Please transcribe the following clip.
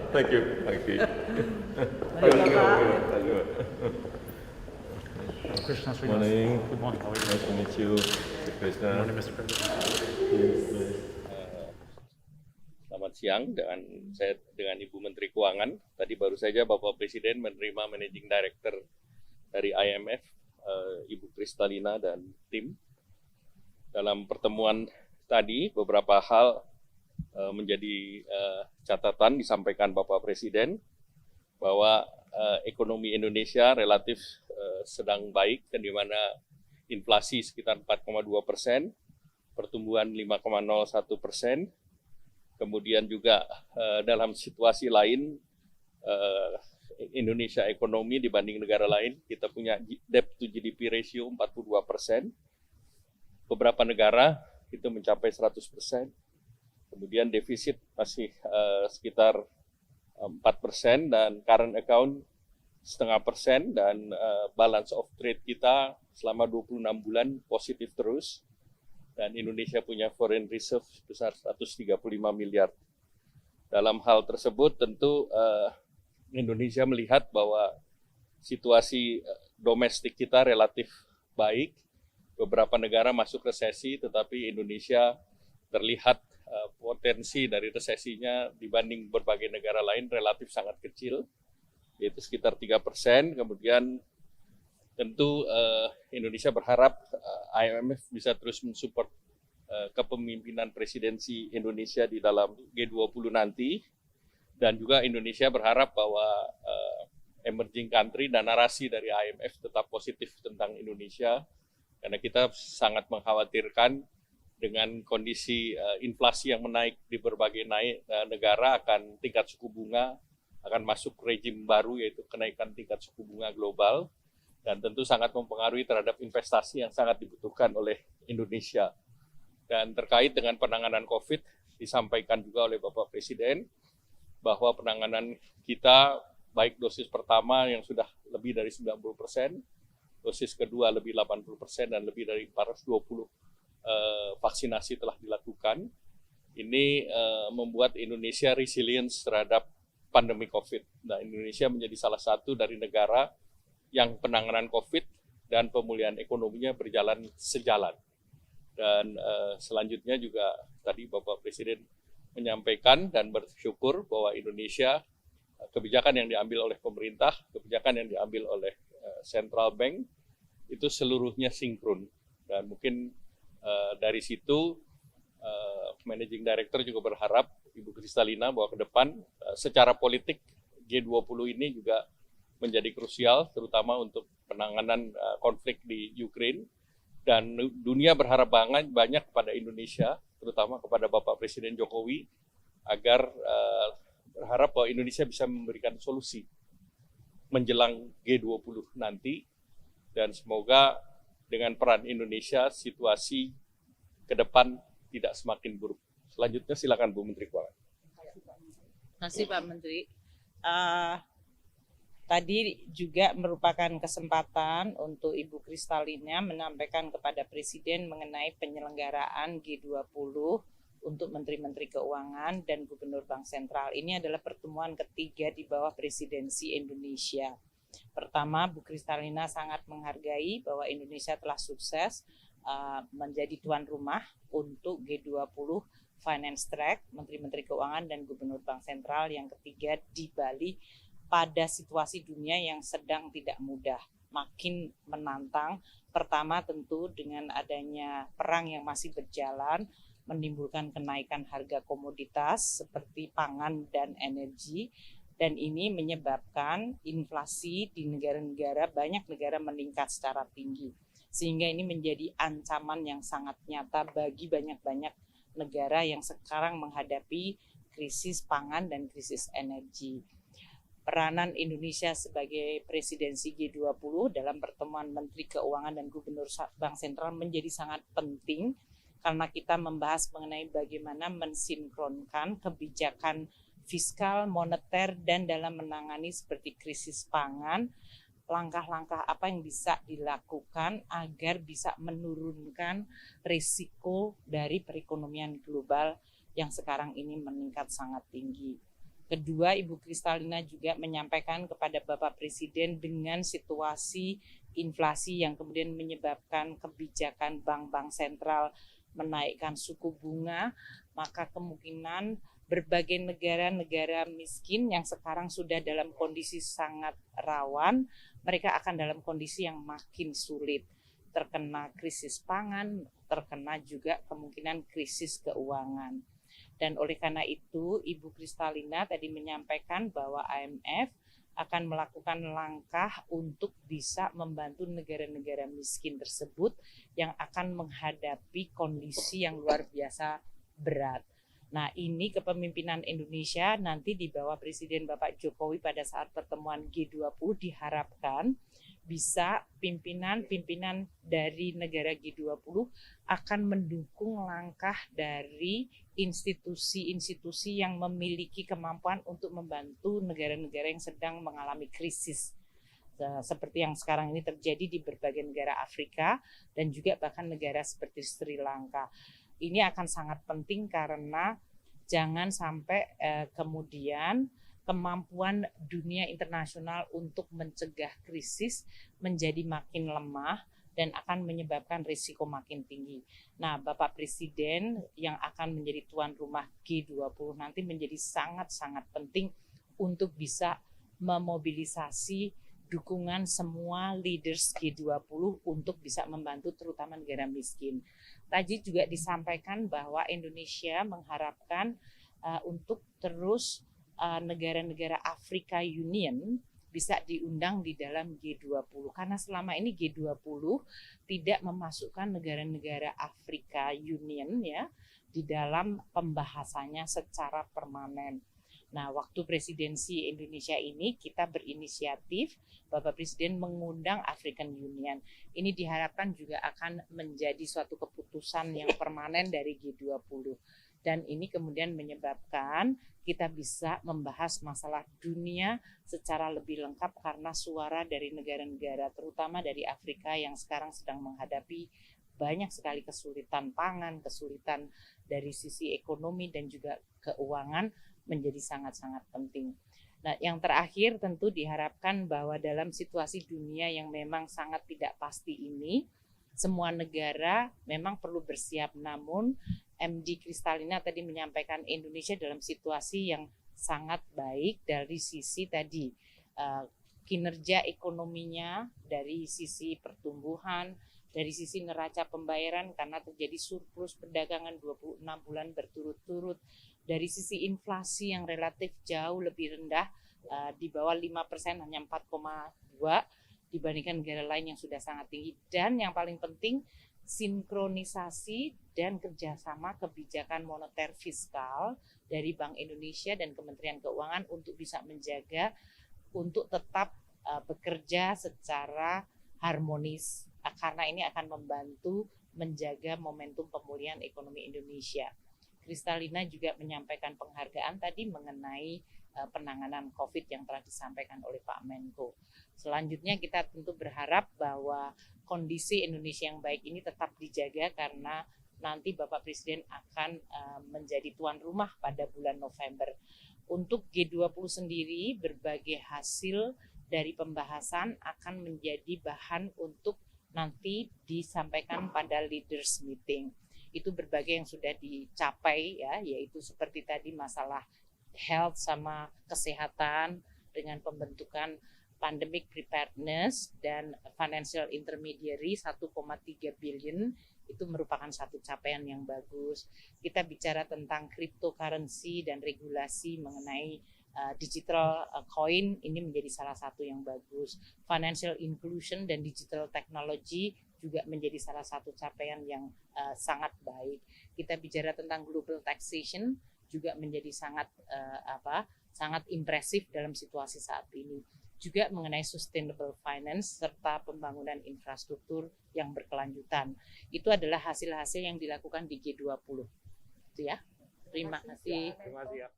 Thank you. Krishna Srinas. Morning. Good morning. How are you? Nice to meet you, Krishna. Good morning, Mr. President. Selamat siang dengan Ibu Menteri Keuangan. Tadi baru saja Bapak Presiden menerima Managing Director dari IMF, Ibu Kristalina dan tim. Dalam pertemuan tadi beberapa hal menjadi catatan disampaikan Bapak Presiden bahwa ekonomi Indonesia relatif sedang baik, dan di mana inflasi sekitar 4,2%, pertumbuhan 5,01%. Kemudian juga dalam situasi lain, Indonesia ekonomi dibanding negara lain, kita punya debt to GDP ratio 42%. Beberapa negara itu mencapai 100%. Kemudian defisit masih sekitar 4%, dan current account 0,5%, dan balance of trade kita selama 26 bulan positif terus. Dan Indonesia punya foreign reserve sebesar 135 miliar. Dalam hal tersebut tentu Indonesia melihat bahwa situasi domestik kita relatif baik. Beberapa negara masuk resesi, tetapi Indonesia terlihat potensi dari resesinya dibanding berbagai negara lain relatif sangat kecil, yaitu sekitar 3%. Kemudian tentu Indonesia berharap IMF bisa terus mensupport kepemimpinan presidensi Indonesia di dalam G20 nanti, dan juga Indonesia berharap bahwa emerging country dan narasi dari IMF tetap positif tentang Indonesia, karena kita sangat mengkhawatirkan dengan kondisi inflasi yang menaik di berbagai negara, akan tingkat suku bunga akan masuk rejim baru, yaitu kenaikan tingkat suku bunga global, dan tentu sangat mempengaruhi terhadap investasi yang sangat dibutuhkan oleh Indonesia. Dan terkait dengan penanganan COVID, disampaikan juga oleh Bapak Presiden bahwa penanganan kita, baik dosis pertama yang sudah lebih dari 90%, dosis kedua lebih 80%, dan lebih dari 420 vaksinasi telah dilakukan. Ini membuat Indonesia resilience terhadap pandemi COVID. Nah, Indonesia menjadi salah satu dari negara yang penanganan COVID dan pemulihan ekonominya berjalan sejalan. Dan selanjutnya juga tadi Bapak Presiden menyampaikan dan bersyukur bahwa Indonesia, kebijakan yang diambil oleh pemerintah, kebijakan yang diambil oleh Central Bank, itu seluruhnya sinkron. Dan mungkin dari situ Managing Director juga berharap Ibu Kristalina bahwa ke depan secara politik G20 ini juga menjadi krusial, terutama untuk penanganan konflik di Ukraina. Dan dunia berharap banyak kepada Indonesia, terutama kepada Bapak Presiden Jokowi, agar berharap bahwa Indonesia bisa memberikan solusi menjelang G20 nanti. Dan semoga dengan peran Indonesia, situasi ke depan tidak semakin buruk. Selanjutnya silakan Bu Menteri Keuangan. Terima kasih Pak Menteri. Tadi juga merupakan kesempatan untuk Ibu Kristalina menyampaikan kepada Presiden mengenai penyelenggaraan G20 untuk Menteri-Menteri Keuangan dan Gubernur Bank Sentral. Ini adalah pertemuan ketiga di bawah presidensi Indonesia. Pertama, Bu Kristalina sangat menghargai bahwa Indonesia telah sukses menjadi tuan rumah untuk G20 Finance Track, Menteri-Menteri Keuangan dan Gubernur Bank Sentral. Yang ketiga di Bali, pada situasi dunia yang sedang tidak mudah, makin menantang. Pertama tentu dengan adanya perang yang masih berjalan, menimbulkan kenaikan harga komoditas seperti pangan dan energi, dan ini menyebabkan inflasi di negara-negara, banyak negara meningkat secara tinggi. Sehingga ini menjadi ancaman yang sangat nyata bagi banyak-banyak negara yang sekarang menghadapi krisis pangan dan krisis energi. Peranan Indonesia sebagai presidensi G20 dalam pertemuan Menteri Keuangan dan Gubernur Bank Sentral menjadi sangat penting, karena kita membahas mengenai bagaimana mensinkronkan kebijakan fiskal, moneter, dan dalam menangani seperti krisis pangan, langkah-langkah apa yang bisa dilakukan agar bisa menurunkan risiko dari perekonomian global yang sekarang ini meningkat sangat tinggi. Kedua, Ibu Kristalina juga menyampaikan kepada Bapak Presiden dengan situasi inflasi yang kemudian menyebabkan kebijakan bank-bank sentral menaikkan suku bunga, maka kemungkinan berbagai negara-negara miskin yang sekarang sudah dalam kondisi sangat rawan, mereka akan dalam kondisi yang makin sulit, terkena krisis pangan, terkena juga kemungkinan krisis keuangan. Dan oleh karena itu, Ibu Kristalina tadi menyampaikan bahwa IMF akan melakukan langkah untuk bisa membantu negara-negara miskin tersebut yang akan menghadapi kondisi yang luar biasa berat. Nah, ini kepemimpinan Indonesia nanti di bawah Presiden Bapak Jokowi pada saat pertemuan G20 diharapkan bisa pimpinan-pimpinan dari negara G20 akan mendukung langkah dari institusi-institusi yang memiliki kemampuan untuk membantu negara-negara yang sedang mengalami krisis. Seperti yang sekarang ini terjadi di berbagai negara Afrika dan juga bahkan negara seperti Sri Lanka. Ini akan sangat penting karena jangan sampai kemudian kemampuan dunia internasional untuk mencegah krisis menjadi makin lemah dan akan menyebabkan risiko makin tinggi. Nah, Bapak Presiden yang akan menjadi tuan rumah G20 nanti menjadi sangat-sangat penting untuk bisa memobilisasi dukungan semua leaders G20 untuk bisa membantu terutama negara miskin. Tadi juga disampaikan bahwa Indonesia mengharapkan untuk terus negara-negara Afrika Union bisa diundang di dalam G20 karena selama ini G20 tidak memasukkan negara-negara Afrika Union ya di dalam pembahasannya secara permanen. Nah, waktu presidensi Indonesia ini kita berinisiatif Bapak Presiden mengundang African Union. Ini diharapkan juga akan menjadi suatu keputusan yang permanen dari G20. Dan ini kemudian menyebabkan kita bisa membahas masalah dunia secara lebih lengkap karena suara dari negara-negara terutama dari Afrika yang sekarang sedang menghadapi banyak sekali kesulitan pangan, kesulitan dari sisi ekonomi dan juga keuangan menjadi sangat-sangat penting. Nah, yang terakhir tentu diharapkan bahwa dalam situasi dunia yang memang sangat tidak pasti ini, semua negara memang perlu bersiap, namun MD Kristalina tadi menyampaikan Indonesia dalam situasi yang sangat baik dari sisi tadi kinerja ekonominya, dari sisi pertumbuhan, dari sisi neraca pembayaran karena terjadi surplus perdagangan 26 bulan berturut-turut, dari sisi inflasi yang relatif jauh lebih rendah di bawah 5%, hanya 4,2 dibandingkan negara lain yang sudah sangat tinggi, dan yang paling penting sinkronisasi dan kerjasama kebijakan moneter fiskal dari Bank Indonesia dan Kementerian Keuangan untuk bisa menjaga untuk tetap bekerja secara harmonis karena ini akan membantu menjaga momentum pemulihan ekonomi Indonesia. Kristalina juga menyampaikan penghargaan tadi mengenai penanganan COVID yang telah disampaikan oleh Pak Menko. Selanjutnya kita tentu berharap bahwa kondisi Indonesia yang baik ini tetap dijaga karena nanti Bapak Presiden akan menjadi tuan rumah pada bulan November. Untuk G20 sendiri, berbagai hasil dari pembahasan akan menjadi bahan untuk nanti disampaikan pada leaders meeting. Itu berbagai yang sudah dicapai ya, yaitu seperti tadi masalah health sama kesehatan dengan pembentukan pandemic preparedness dan financial intermediary 1,3 billion itu merupakan satu capaian yang bagus. Kita bicara tentang cryptocurrency dan regulasi mengenai digital coin, ini menjadi salah satu yang bagus. Financial inclusion dan digital technology juga menjadi salah satu capaian yang sangat baik. Kita bicara tentang global taxation juga menjadi sangat impresif dalam situasi saat ini. Juga mengenai sustainable finance serta pembangunan infrastruktur yang berkelanjutan. Itu adalah hasil-hasil yang dilakukan di G20. Itu ya. Terima kasih. Terima kasih ya.